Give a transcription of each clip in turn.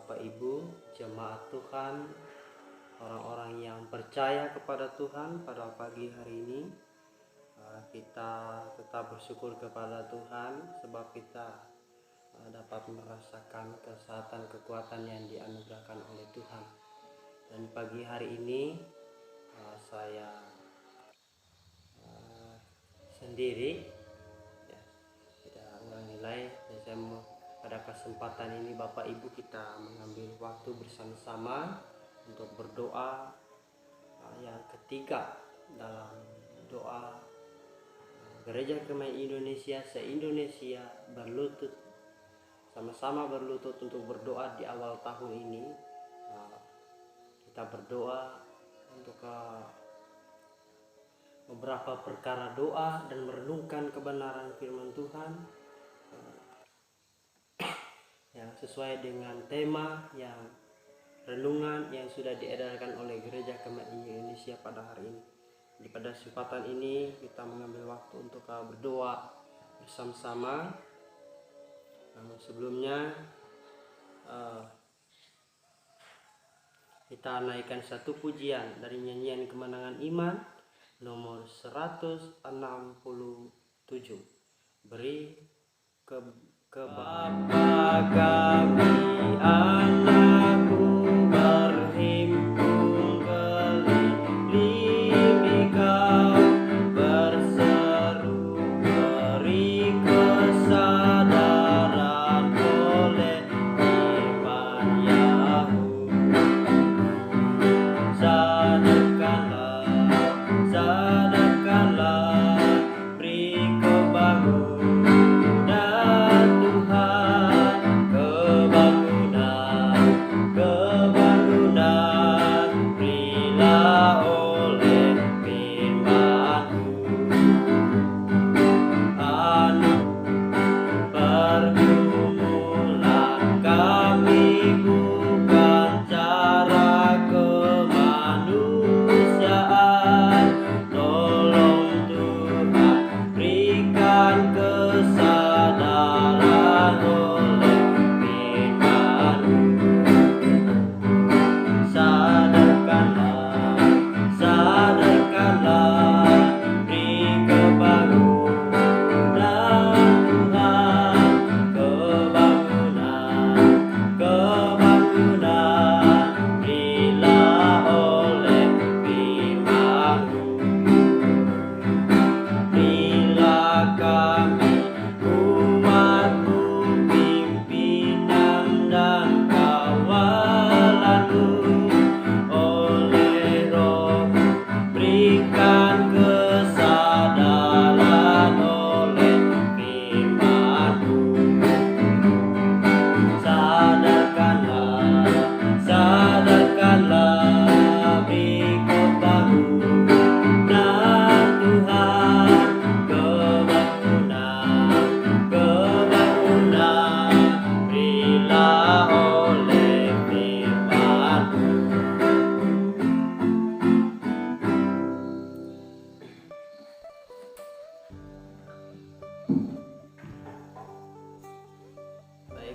Bapak Ibu, jemaat Tuhan, orang-orang yang percaya kepada Tuhan. Pada pagi hari ini kita tetap bersyukur kepada Tuhan sebab kita dapat merasakan kesehatan, kekuatan yang dianugerahkan oleh Tuhan. Dan pagi hari ini saya sendiri, ya, tidak nilai. Pada kesempatan ini Bapak Ibu kita mengambil waktu bersama-sama untuk berdoa yang ketiga dalam doa Gereja Kemai Indonesia se-Indonesia berlutut, sama-sama berlutut untuk berdoa di awal tahun ini. Kita berdoa untuk beberapa perkara doa dan merenungkan kebenaran firman Tuhan yang sesuai dengan tema yang renungan yang sudah diedarkan oleh Gereja Kemai Indonesia pada hari ini. Pada kesempatan ini kita mengambil waktu untuk berdoa bersama-sama. Namun sebelumnya kita naikkan satu pujian dari nyanyian Kemenangan Iman nomor 167. Beri Bapa kami anakku berhimpun keliling Kau, berseru beri kesadaran oleh iman Yahudi. Sadarkanlah, beri kebangunan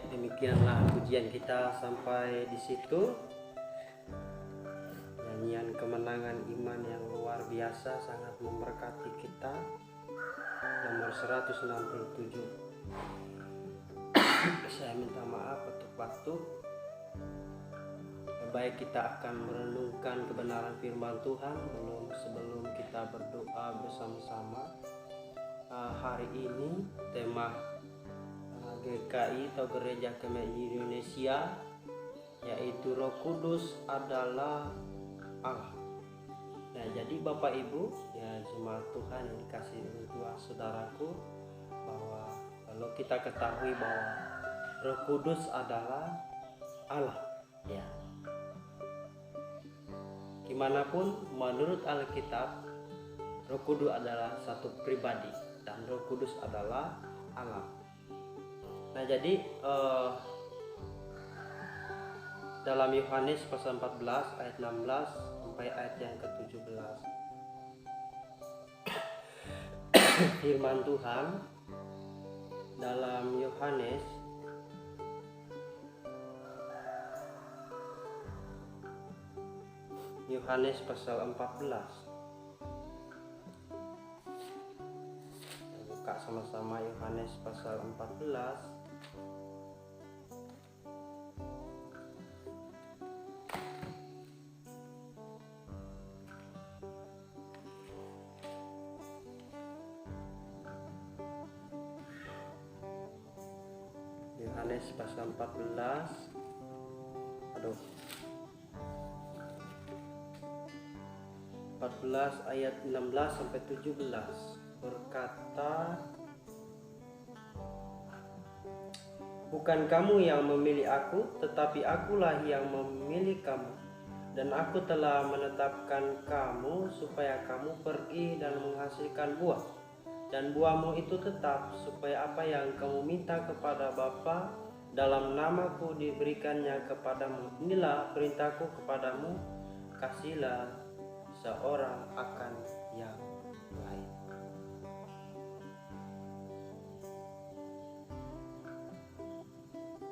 Demikianlah pujian kita sampai di situ. Nyanyian Kemenangan Iman yang luar biasa, sangat memberkati kita, nomor 167. Saya minta maaf untuk waktu. Baik, kita akan merenungkan kebenaran firman Tuhan sebelum kita berdoa bersama-sama. Hari ini tema GKI atau Gereja Kemai Indonesia yaitu Roh Kudus adalah Allah. Nah, jadi Bapak Ibu, ya jemaat Tuhan yang dikasihi Tuhan, saudaraku, bahwa kalau kita ketahui bahwa Roh Kudus adalah Allah, ya. Gimanapun menurut Alkitab, Roh Kudus adalah satu pribadi dan Roh Kudus adalah Allah. Nah, jadi dalam Yohanes pasal 14 ayat 16 sampai ayat yang ke-17 firman Tuhan dalam Yohanes Yohanes pasal 14. Buka sama-sama Yohanes pasal 14. Yohanes pasal 14. 14 ayat 16 sampai 17 berkata, bukan kamu yang memilih aku, tetapi akulah yang memilih kamu, dan aku telah menetapkan kamu supaya kamu pergi dan menghasilkan buah, dan buahmu itu tetap, supaya apa yang kamu minta kepada Bapa dalam namaku diberikannya kepadamu. Inilah perintahku kepadamu, kasihlah seorang akan yang lain.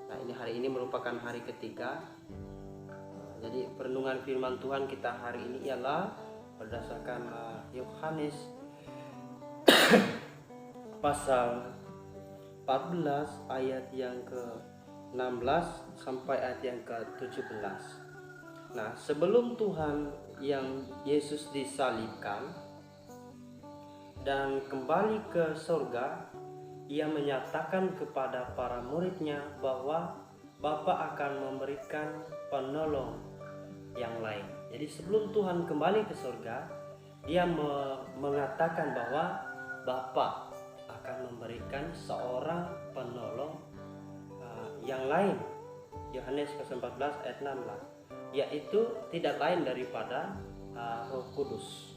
Nah, ini hari ini merupakan hari ketiga. Jadi perenungan firman Tuhan kita hari ini ialah berdasarkan Yohanes pasal 14 ayat yang ke-16 sampai ayat yang ke-17. Nah, sebelum Tuhan yang Yesus disalibkan dan kembali ke surga, ia menyatakan kepada para muridnya bahwa Bapa akan memberikan penolong yang lain. Jadi sebelum Tuhan kembali ke surga, dia mengatakan bahwa Bapa akan memberikan seorang penolong yang lain. Yohanes pasal 14 ayat 16, yaitu tidak lain daripada Roh Kudus.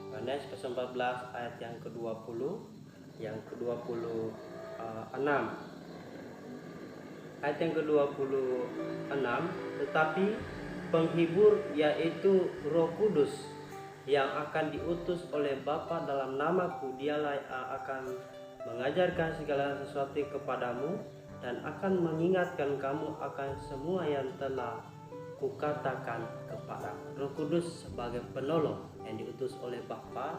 Yohanes pasal 14 ayat yang ke-20, yang ke-26. Ayat yang ke-26, tetapi penghibur yaitu Roh Kudus yang akan diutus oleh Bapa dalam namaku, dialah akan mengajarkan segala sesuatu kepadamu dan akan mengingatkan kamu akan semua yang telah kukatakan kepadamu. Roh Kudus sebagai penolong yang diutus oleh Bapa,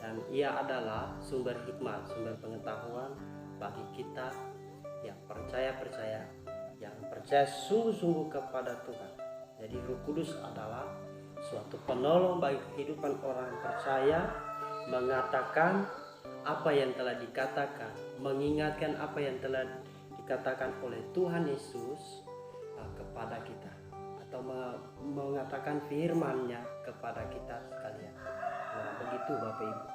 dan ia adalah sumber hikmat, sumber pengetahuan bagi kita yang percaya, yang percaya sungguh-sungguh kepada Tuhan. Jadi Roh Kudus adalah suatu penolong bagi kehidupan orang percaya, mengatakan apa yang telah dikatakan, mengingatkan apa yang telah dikatakan oleh Tuhan Yesus kepada kita, atau mengatakan firman-Nya kepada kita sekalian. Nah, begitu Bapak Ibu.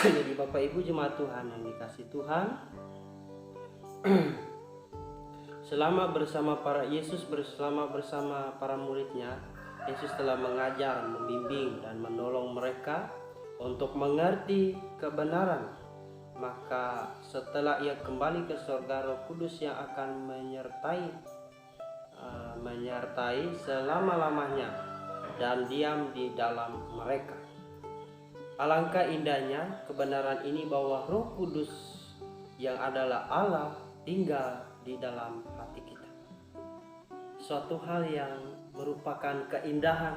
Jadi Bapak Ibu jemaat Tuhan yang dikasihi Tuhan, selama bersama para muridnya, Yesus telah mengajar, membimbing dan menolong mereka untuk mengerti kebenaran. Maka setelah ia kembali ke surga, Roh Kudus yang akan menyertai selama-lamanya dan diam di dalam mereka. Alangkah indahnya kebenaran ini bahwa Roh Kudus yang adalah Allah tinggal di dalam hati kita. Suatu hal yang merupakan keindahan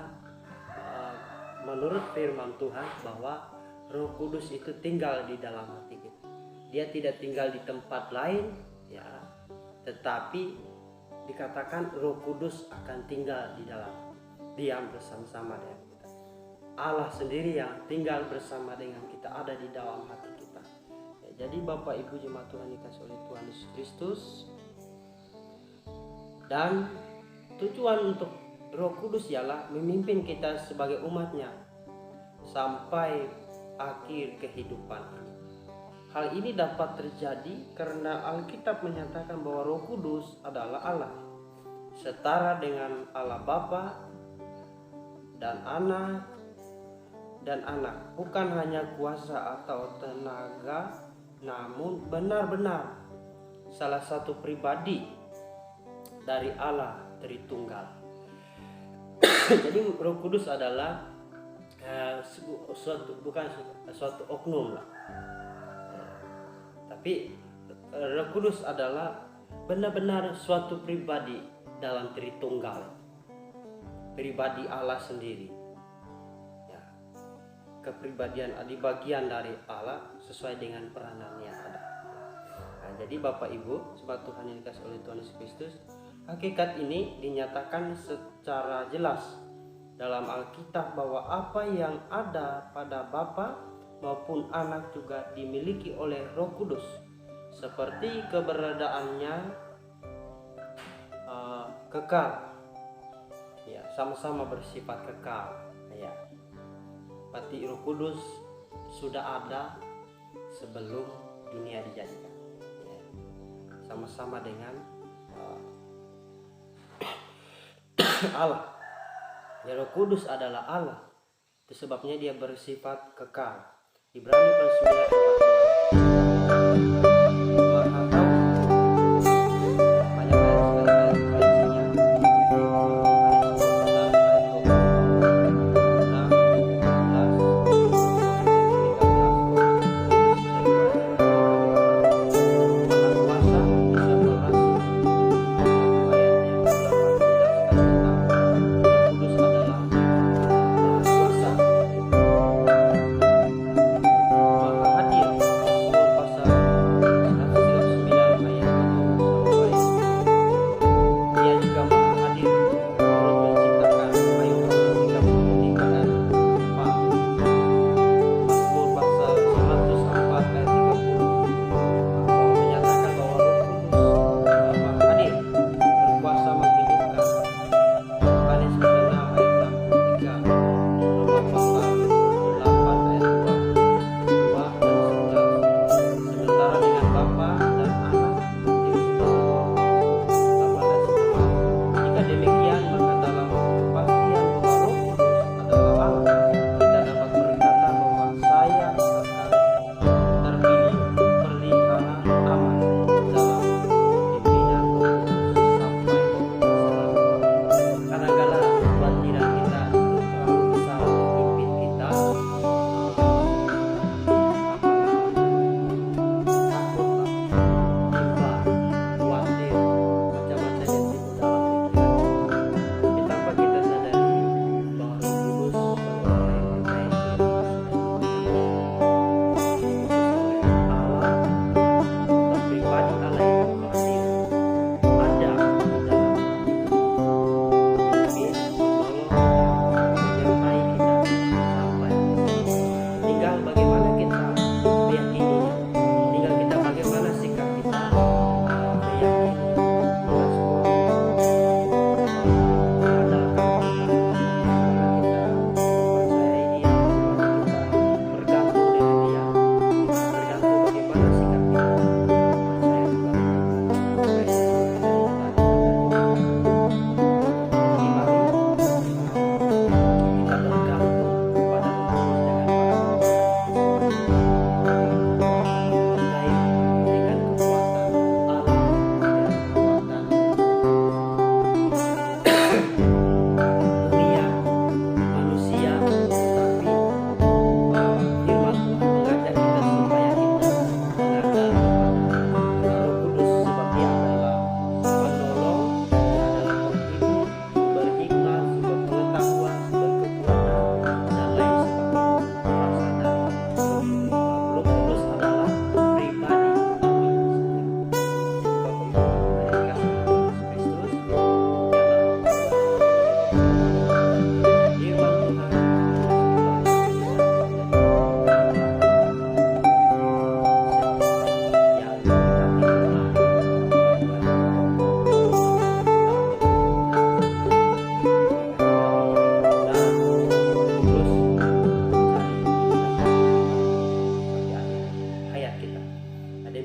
menurut firman Tuhan bahwa Roh Kudus itu tinggal di dalam hati kita. Dia tidak tinggal di tempat lain, ya, tetapi dikatakan Roh Kudus akan tinggal di dalam, diam bersama-sama dengan kita. Allah sendiri yang tinggal bersama dengan kita, ada di dalam hati kita. Ya, jadi Bapak Ibu jemaat Tuhan dikasihi oleh Tuhan Yesus Kristus, dan tujuan untuk Roh Kudus ialah memimpin kita sebagai umatnya sampai akhir kehidupan ini. Hal ini dapat terjadi karena Alkitab menyatakan bahwa Roh Kudus adalah Allah, setara dengan Allah Bapa dan Anak, bukan hanya kuasa atau tenaga, namun benar-benar salah satu pribadi dari Allah Tritunggal. Jadi Roh Kudus adalah bukan suatu oknum lah, tapi Roh Kudus adalah benar-benar suatu pribadi dalam Tritunggal. pribadi Allah sendiri. Ya, kepribadian di bagian dari Allah sesuai dengan peranan yang ada. Nah, jadi Bapak Ibu, sebab Tuhan yang dikasihi oleh Tuhan Yesus Kristus, hakikat ini dinyatakan secara jelas dalam Alkitab bahwa apa yang ada pada Bapa maupun Anak juga dimiliki oleh Roh Kudus, seperti keberadaannya kekal, ya, sama-sama bersifat kekal. Ya, berarti Roh Kudus sudah ada sebelum dunia dijadikan, ya, sama-sama dengan Allah. Ya, Roh Kudus adalah Allah, itu sebabnya dia bersifat kekal. Ibrani pasal 9 Maha tahu. Banyak ayat sekali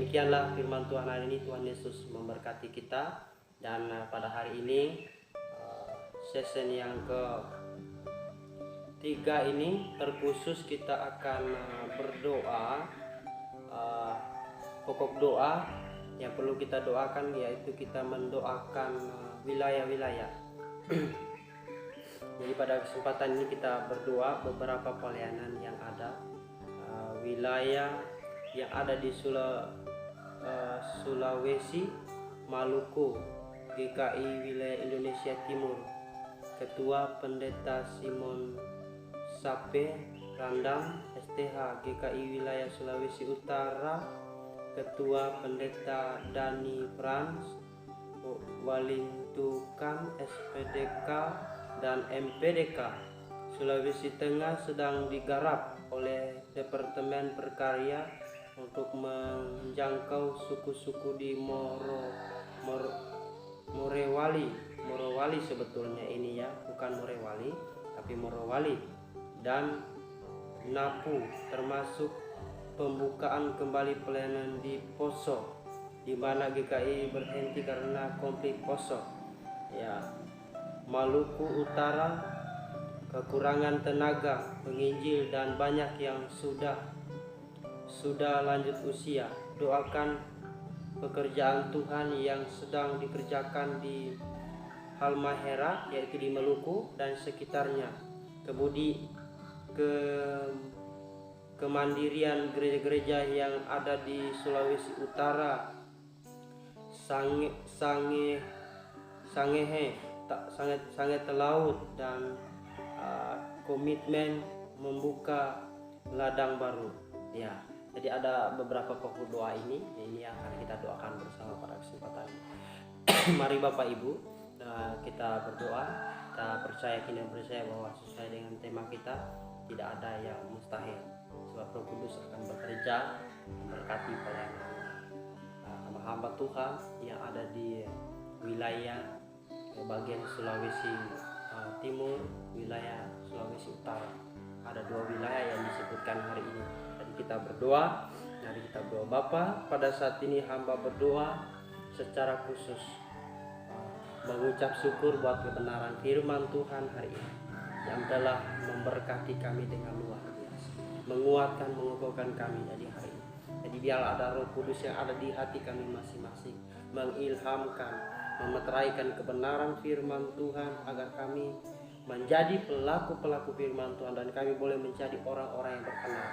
Demikianlah firman Tuhan hari ini. Tuhan Yesus memberkati kita. Dan pada hari ini session yang ketiga ini terkhusus kita akan berdoa. Pokok doa yang perlu kita doakan yaitu kita mendoakan wilayah-wilayah. Jadi pada kesempatan ini kita berdoa beberapa pelayanan yang ada, wilayah yang ada di Sulawesi, Maluku, GKI wilayah Indonesia Timur, Ketua Pendeta Simon Sape Randang STH GKI Wilayah Sulawesi Utara, Ketua Pendeta Dani Frans Walintukan SPDK dan MPDK Sulawesi Tengah sedang digarap oleh Departemen Perkarya untuk menjangkau suku-suku di Morowali sebetulnya ini ya, bukan Morewali tapi Morowali dan Napu, termasuk pembukaan kembali pelayanan di Poso di mana GKI berhenti karena konflik Poso ya. Maluku Utara kekurangan tenaga penginjil dan banyak yang sudah lanjut usia. Doakan pekerjaan Tuhan yang sedang dikerjakan di Halmahera, yaitu di Maluku dan sekitarnya. Kemandirian gereja-gereja yang ada di Sulawesi Utara, Sange Telaut, dan komitmen membuka ladang baru ya. Jadi ada beberapa pokok doa ini yang akan kita doakan bersama pada kesempatan ini. Mari Bapak Ibu, kita berdoa. Kita percaya bahwa sesuai dengan tema kita tidak ada yang mustahil, sebab Roh Kudus akan bekerja memberkati pelayanan hamba-hamba Tuhan yang ada di wilayah bagian Sulawesi Timur, wilayah Sulawesi Utara. Ada 2 wilayah yang disebutkan hari ini. Jadi kita berdoa. Mari kita berdoa. Bapa, pada saat ini hamba berdoa secara khusus mengucap syukur buat kebenaran firman Tuhan hari ini yang telah memberkati kami dengan luar biasa, menguatkan, mengukuhkan kami dari hari ini. Jadi biar ada Roh Kudus yang ada di hati kami masing-masing, mengilhamkan, memeteraikan kebenaran firman Tuhan agar kami menjadi pelaku-pelaku firman Tuhan dan kami boleh menjadi orang-orang yang berkenan,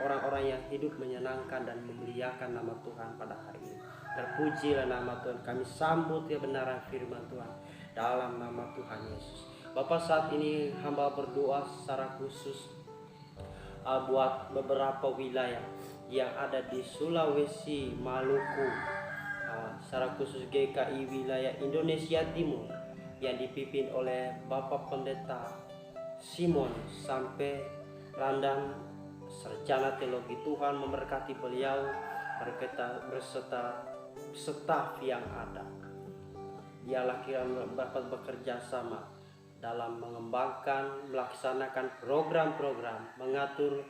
orang-orang yang hidup menyenangkan dan memuliakan nama Tuhan pada hari ini. Terpujilah nama Tuhan. Kami sambut kebenaran firman Tuhan dalam nama Tuhan Yesus. Bapak, saat ini hamba berdoa secara khusus buat beberapa wilayah yang ada di Sulawesi, Maluku, secara khusus GKI wilayah Indonesia Timur yang dipimpin oleh Bapak Pendeta Simon Sampe Randang, sarjana teologi. Tuhan memberkati beliau berserta staf yang ada. Dialah kiranya dapat bekerja sama dalam mengembangkan, melaksanakan program-program, mengatur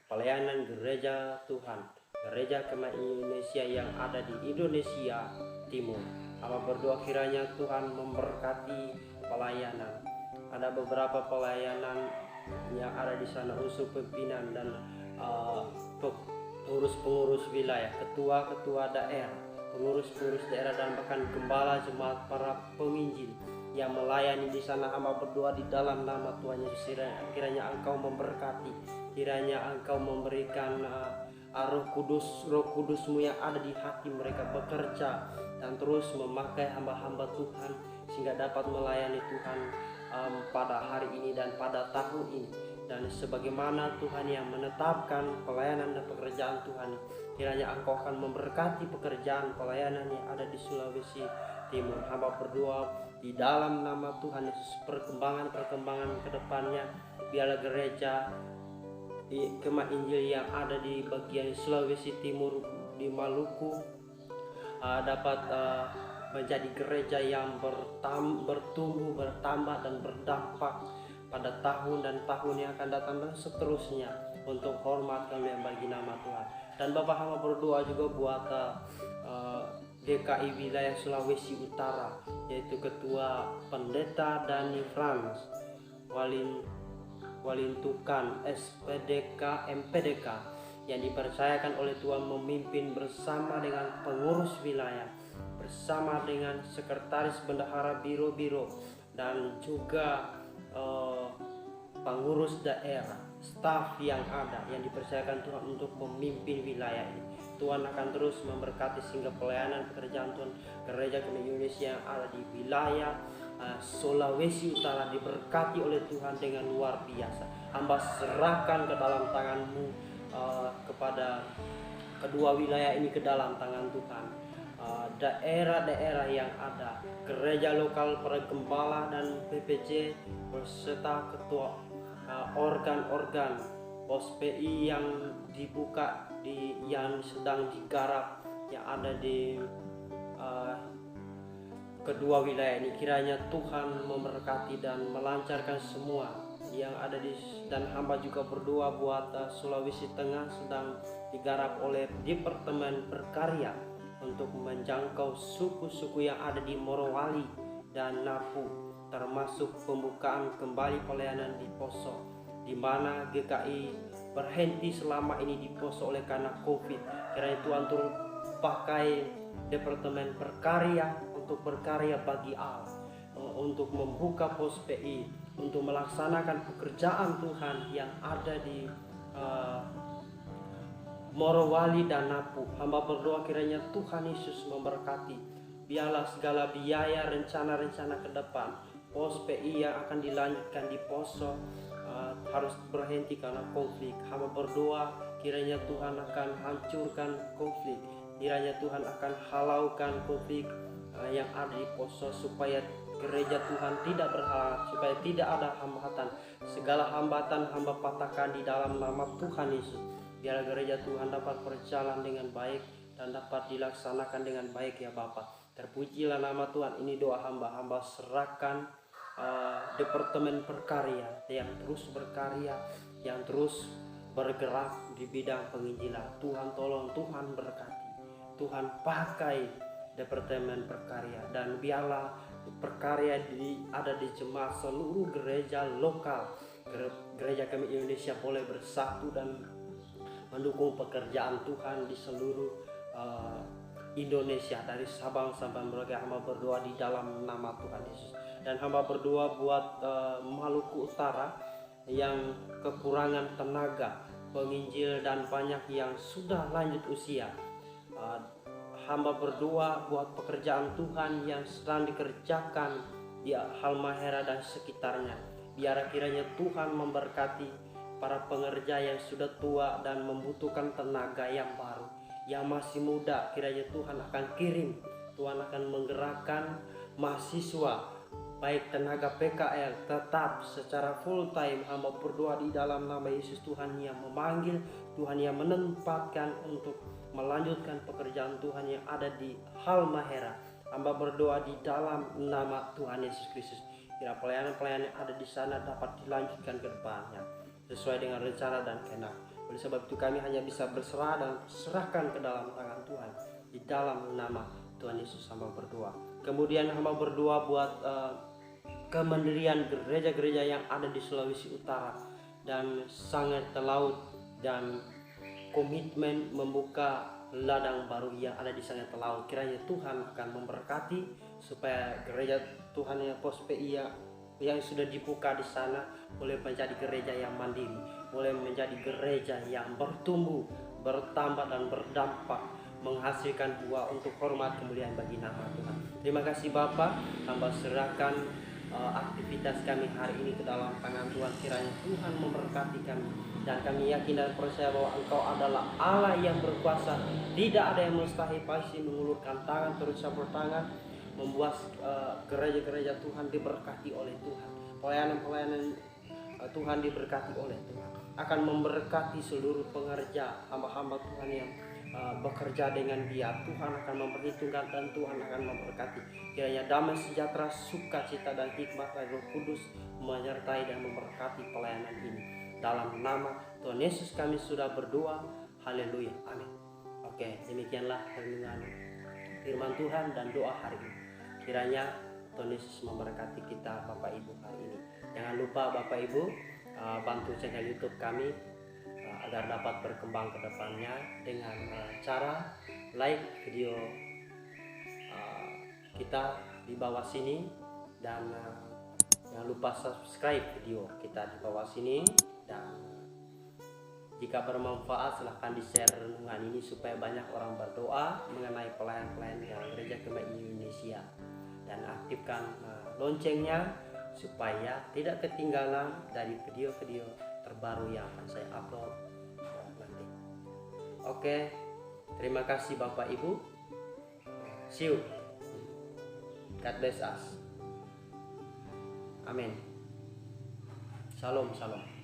pelayanan gereja Tuhan, gereja Kemah Indonesia yang ada di Indonesia Timur. Hamba berdoa kiranya Tuhan memberkati pelayanan. Ada beberapa pelayanan yang ada di sana, unsur pimpinan dan pengurus-pengurus wilayah, ketua-ketua daerah, pengurus-pengurus daerah dan bahkan gembala jemaat, para penginjil yang melayani di sana. Hamba berdoa di dalam nama Tuhan Yesus, kiranya Engkau memberkati, kiranya Engkau memberikan Roh Kudus-Mu yang ada di hati mereka bekerja dan terus memakai hamba-hamba Tuhan sehingga dapat melayani Tuhan pada hari ini dan pada tahun ini. Dan sebagaimana Tuhan yang menetapkan pelayanan dan pekerjaan Tuhan, kiranya Engkau akan memberkati pekerjaan pelayanan yang ada di Sulawesi Timur. Hamba berdoa di dalam nama Tuhan Yesus, perkembangan ke depannya, biarlah gereja Kemah Injil yang ada di bagian Sulawesi Timur, di Maluku, dapat menjadi gereja yang bertumbuh, bertambah dan berdampak pada tahun dan tahun yang akan datang dan seterusnya untuk hormat kami bagi nama Tuhan. Dan Bapak hamba berdoa juga buat GKI wilayah Sulawesi Utara, yaitu Ketua Pendeta Dani Frans Walintukan SPDK MPDK yang dipercayakan oleh Tuhan memimpin bersama dengan pengurus wilayah, bersama dengan sekretaris bendahara biro-biro dan juga pengurus daerah, staf yang ada yang dipercayakan Tuhan untuk memimpin wilayah ini. Tuhan akan terus memberkati sehingga pelayanan pekerjaan Tuhan gereja Kemah Indonesia yang ada di wilayah Sulawesi Utara diberkati oleh Tuhan dengan luar biasa. Hamba serahkan ke dalam tangan-Mu, kepada kedua wilayah ini ke dalam tangan Tuhan. Daerah-daerah yang ada, gereja lokal, para gembala dan PPJ beserta ketua organ-organ pos PI yang dibuka, yang sedang digarap, yang ada di kedua wilayah ini. Kiranya Tuhan memberkati dan melancarkan semua yang ada dan hamba juga berdoa buat Sulawesi Tengah sedang digarap oleh Departemen Berkarya untuk menjangkau suku-suku yang ada di Morowali dan Napu, termasuk pembukaan kembali pelayanan di Poso, di mana GKI berhenti selama ini di Poso oleh karena COVID. Kiranya Tuhan turut pakai Departemen Berkarya untuk berkarya bagi Allah, untuk membuka pos PI, untuk melaksanakan pekerjaan Tuhan yang ada di Morowali dan Napu. Hamba berdoa kiranya Tuhan Yesus memberkati. Biarlah segala biaya, rencana-rencana ke depan pos PI yang akan dilanjutkan di Poso harus berhenti karena konflik. Hamba berdoa kiranya Tuhan akan hancurkan konflik, kiranya Tuhan akan halaukan konflik yang ada di Poso, supaya gereja Tuhan tidak berhalangan, supaya tidak ada hambatan. Segala hambatan hamba patahkan di dalam nama Tuhan Yesus. Biar gereja Tuhan dapat berjalan dengan baik dan dapat dilaksanakan dengan baik ya Bapa. Terpujilah nama Tuhan. Ini doa hamba serahkan Departemen Berkarya yang terus berkarya, yang terus bergerak di bidang penginjilan. Tuhan tolong, Tuhan berkati, Tuhan pakai Departemen Berkarya, dan biarlah berkarya ada di jemaat seluruh gereja lokal. Gereja kami Indonesia boleh bersatu dan mendukung pekerjaan Tuhan di seluruh Indonesia, dari Sabang sampai Merauke. Hamba berdoa di dalam nama Tuhan Yesus. Dan hamba berdoa buat Maluku Utara yang kekurangan tenaga penginjil dan banyak yang sudah lanjut usia. Hamba berdoa buat pekerjaan Tuhan yang sedang dikerjakan di Halmahera dan sekitarnya. Biar kiranya Tuhan memberkati para pengerja yang sudah tua dan membutuhkan tenaga yang baru, yang masih muda. Kiranya Tuhan akan kirim, Tuhan akan menggerakkan mahasiswa, baik tenaga PKL tetap secara full time. Hamba berdoa di dalam nama Yesus, Tuhan yang memanggil, Tuhan yang menempatkan untuk melanjutkan pekerjaan Tuhan yang ada di Halmahera. Hamba berdoa di dalam nama Tuhan Yesus Kristus, kira pelayanan-pelayanan yang ada di sana dapat dilanjutkan ke depannya sesuai dengan rencana dan kehendak. Oleh sebab itu kami hanya bisa berserah dan serahkan ke dalam tangan Tuhan. Di dalam nama Tuhan Yesus hamba berdoa. Kemudian hamba berdoa buat kemandirian gereja-gereja yang ada di Sulawesi Utara dan sangat Telaut, dan komitmen membuka ladang baru yang ada di Sangat Telaut. Kiranya Tuhan akan memberkati supaya gereja Tuhan yang pos PI yang sudah dibuka di sana boleh menjadi gereja yang mandiri, boleh menjadi gereja yang bertumbuh, bertambah dan berdampak, menghasilkan buah untuk hormat kemuliaan bagi nama Tuhan. Terima kasih Bapa, hamba serahkan aktivitas kami hari ini ke dalam tangan Tuhan. Kiranya Tuhan memberkati kami, dan kami yakin dan percaya bahwa Engkau adalah Allah yang berkuasa. Tidak ada yang mustahil. Pasti mengulurkan tangan, terus campur tangan, membuat gereja-gereja Tuhan diberkati oleh Tuhan. Pelayanan-pelayanan Tuhan diberkati oleh Tuhan. Akan memberkati seluruh pengerja, hamba-hamba Tuhan yang bekerja dengan Dia. Tuhan akan memperhitungkan dan Tuhan akan memberkati. Kiranya damai sejahtera, sukacita dan hikmat dari Roh Kudus menyertai dan memberkati pelayanan ini. Dalam nama Tuhan Yesus kami sudah berdoa. Haleluya. Amin. Oke, demikianlah renungan firman Tuhan dan doa hari ini. Kiranya Tuhan Yesus memberkati kita Bapak Ibu hari ini. Jangan lupa Bapak Ibu bantu channel YouTube kami agar dapat berkembang ke depannya dengan cara like video kita di bawah sini, dan jangan lupa subscribe video kita di bawah sini. Dan jika bermanfaat silahkan di-share renungan ini supaya banyak orang berdoa mengenai pelayan-pelayan yang Gereja Kemah Indonesia. dan aktifkan loncengnya supaya tidak ketinggalan dari video-video terbaru yang akan saya upload nanti. Oke, terima kasih Bapak Ibu. See you. God bless us. Amin. Shalom, shalom.